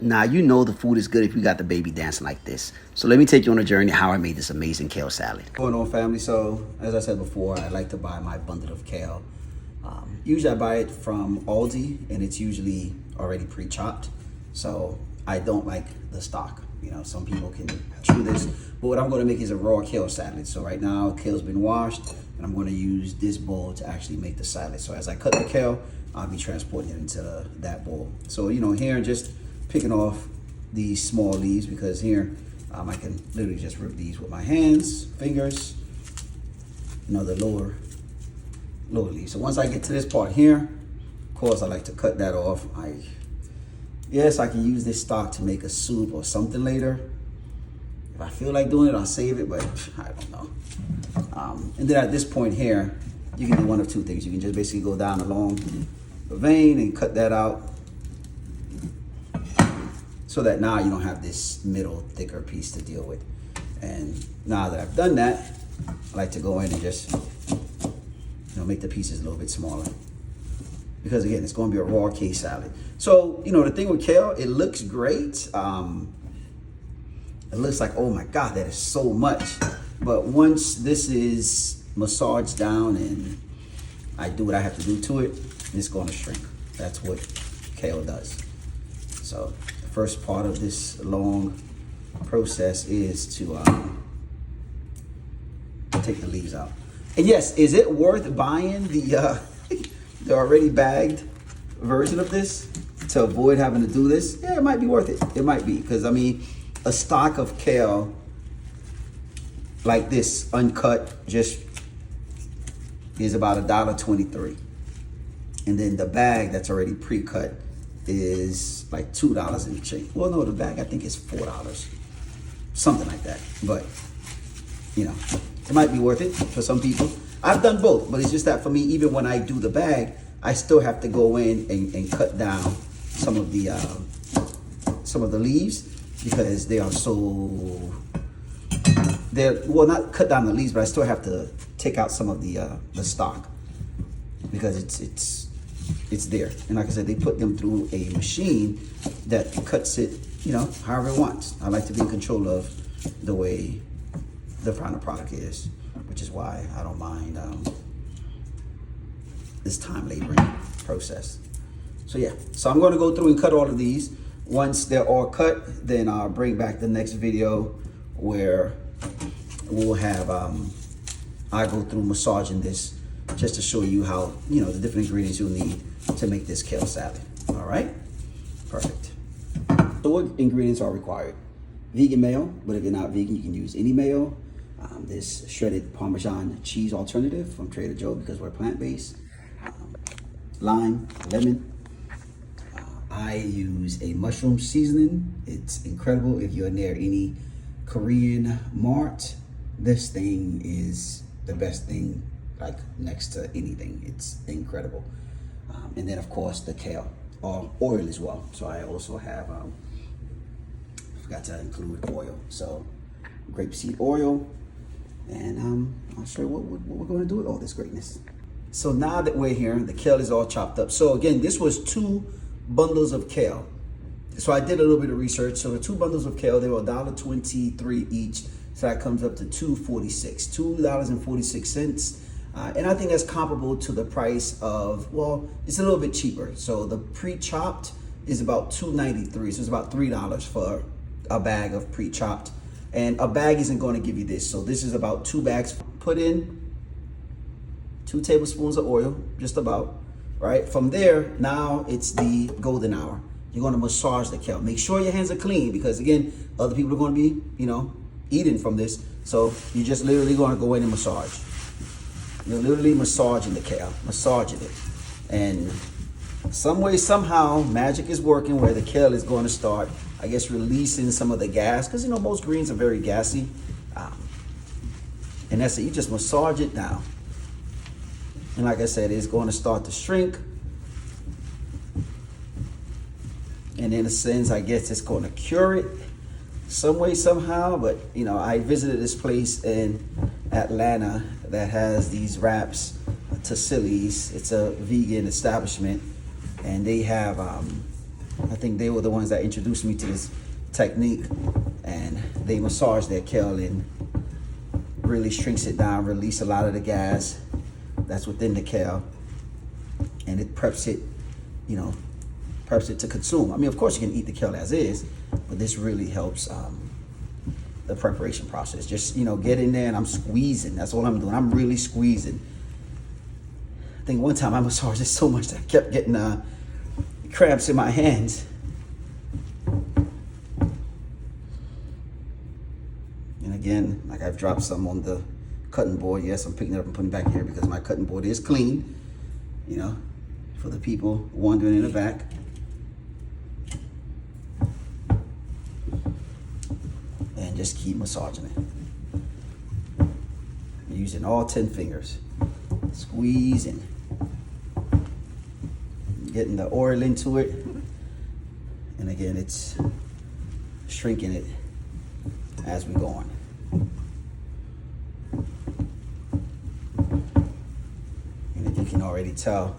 Now, you know the food is good if you got the baby dancing like this. So let me take you on a journey how I made this amazing kale salad. What's going on, family? So as I said before, I like to buy my bundle of kale. Usually I buy it from Aldi, and it's usually already pre-chopped. So I don't like the stock. You know, some people can chew this, but what I'm going to make is a raw kale salad. So right now, kale's been washed, and I'm going to use this bowl to actually make the salad. So as I cut the kale, I'll be transporting it into that bowl. So, you know, here just picking off these small leaves, because here I can literally just rip these with my hands, fingers, you know, the lower leaves. So once I get to this part here, of course I like to cut that off. Yes, I can use this stock to make a soup or something later. If I feel like doing it, I'll save it, but I don't know. And then at this point here, you can do one of two things. You can just basically go down along the vein and cut that out, so that now you don't have this middle thicker piece to deal with. And now that I've done that, I like to go in and just, you know, make the pieces a little bit smaller, because again, it's going to be a raw kale salad. So, you know, the thing with kale, it looks great. It looks like, oh my God, that is so much. But once this is massaged down and I do what I have to do to it, it's going to shrink. That's what kale does. So the first part of this long process is to take the leaves out. And yes, is it worth buying the already bagged version of this to avoid having to do this? Yeah, it might be worth it. It might be, because I mean, a stock of kale like this, uncut, just is about $1.23. And then the bag that's already pre-cut is like $2 and change. Well, no, the bag I think is $4, something like that. But you know, it might be worth it for some people. I've done both, but it's just that for me, even when I do the bag, I still have to go in and cut down some of the leaves, because they are so, well, not cut down the leaves, but I still have to take out some of the stock, because it's there. And like I said, they put them through a machine that cuts it, you know, however it wants. I like to be in control of the way the final product is, which is why I don't mind this time laboring process. So yeah, so I'm going to go through and cut all of these. Once they're all cut, then I'll bring back the next video where we'll have I go through massaging this, just to show you how, you know, the different ingredients you'll need to make this kale salad. All right, perfect. So what ingredients are required? Vegan mayo, but if you're not vegan, you can use any mayo. This shredded Parmesan cheese alternative from Trader Joe, because we're plant-based. Lime, lemon. I use a mushroom seasoning. It's incredible. If you're near any Korean mart, this thing is the best thing, like next to anything. It's incredible. And then of course the kale, or oil as well. So I also have, forgot to include oil. So grapeseed oil, and I'll show you what we're going to do with all this greatness. So now that we're here, the kale is all chopped up. So again, this was 2 bundles of kale. So I did a little bit of research. So the 2 bundles of kale, they were $1.23 each. So that comes up to $2.46. And I think that's comparable to the price of, well, it's a little bit cheaper. So the pre-chopped is about $2.93. So it's about $3 for a bag of pre-chopped. And a bag isn't going to give you this. So this is about 2 bags. Put in 2 tablespoons of oil, just about, right? From there, now it's the golden hour. You're going to massage the kale. Make sure your hands are clean, because again, other people are going to be, you know, eating from this. So you're just literally going to go in and massage. You're literally massaging the kale, massaging it. And some way, somehow, magic is working where the kale is going to start, I guess, releasing some of the gas, because, you know, most greens are very gassy. And that's it. You just massage it down. And like I said, it's going to start to shrink. And in a sense, I guess it's going to cure it some way, somehow. But, you know, I visited this place in Atlanta that has these wraps, Tastiest. It's a vegan establishment. And they have I think they were the ones that introduced me to this technique, and they massage their kale and really shrinks it down, release a lot of the gas that's within the kale, and it preps it, you know, preps it to consume. I mean, of course you can eat the kale as is, but this really helps the preparation process. Just, you know, get in there and I'm squeezing. That's all I'm doing. I'm really squeezing. I think one time I massaged it so much that I kept getting cramps in my hands. And again, like I've dropped some on the cutting board. Yes, I'm picking it up and putting it back here because my cutting board is clean, you know, for the people wandering in the back. And just keep massaging it. Using all 10 fingers. Squeezing. Getting the oil into it. And again, it's shrinking it as we go on. And if you can already tell,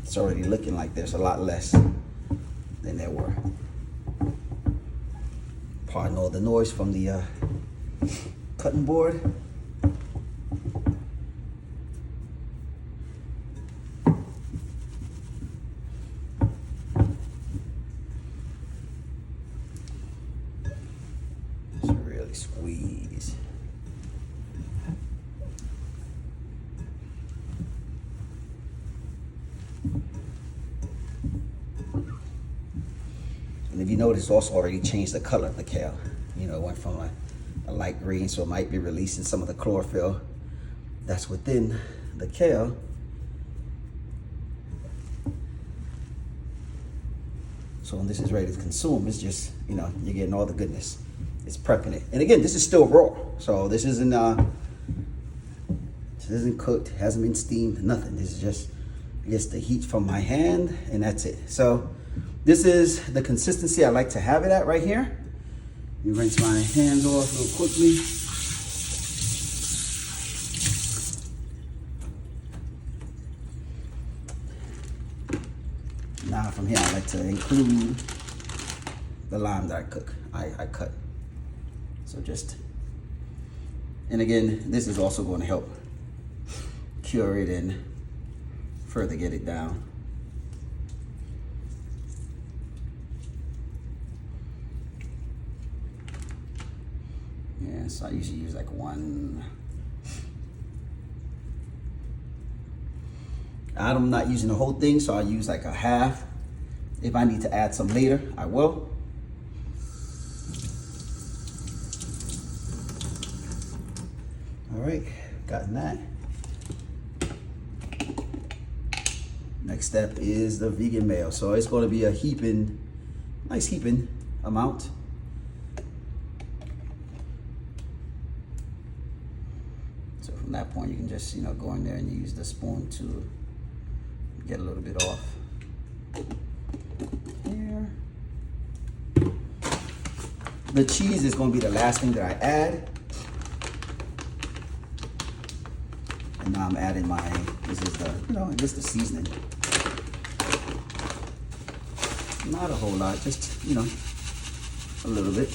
it's already looking like there's a lot less than there were. Pardon all the noise from the cutting board. Just really squeeze. And if you notice, it's also already changed the color of the kale. You know, it went from a light green, so it might be releasing some of the chlorophyll that's within the kale. So when this is ready to consume, it's just, you know, you're getting all the goodness. It's prepping it. And again, this is still raw. So this isn't cooked, hasn't been steamed, nothing. This is just the heat from my hand, and that's it. So this is the consistency I like to have it at right here. Let me rinse my hands off real quickly. Now from here, I like to include the lime that I cut. So just, and again, this is also going to help cure it and further get it down. Yeah, so I usually use like one. I'm not using the whole thing, so I use like a half. If I need to add some later, I will. All right, gotten that. Next step is the vegan mayo. So it's going to be a nice heaping amount. So from that point, you can just, you know, go in there and use the spoon to get a little bit off here. The cheese is going to be the last thing that I add. And now I'm adding this is the, you know, just the seasoning. Not a whole lot, just, you know, a little bit.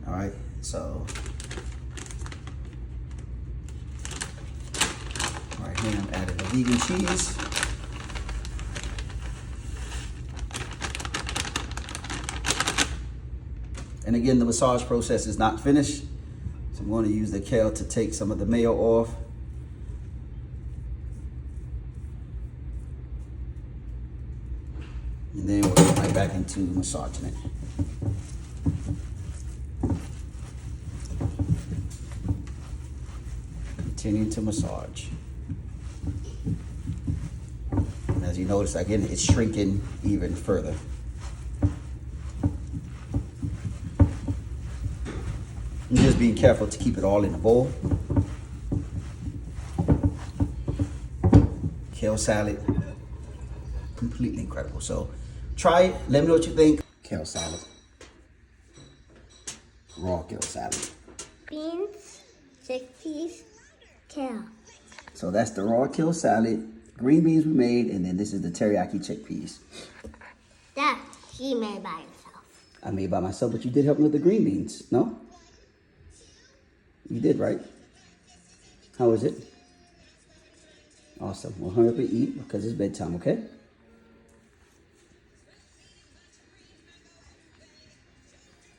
All right, so right here I'm adding the vegan cheese. And again, the massage process is not finished. So I'm going to use the kale to take some of the mayo off. And then we'll get right back into massaging it. Continue to massage. And as you notice, again, it's shrinking even further. And just being careful to keep it all in the bowl. Kale salad, completely incredible. So try it, let me know what you think. Kale salad, raw kale salad. Beans, chickpeas, kale. So that's the raw kale salad. Green beans we made, and then this is the teriyaki chickpeas. That he made by himself. I made by myself, but you did help me with the green beans, no? You did, right? How is it? Awesome. Well, hurry up and eat because it's bedtime, okay?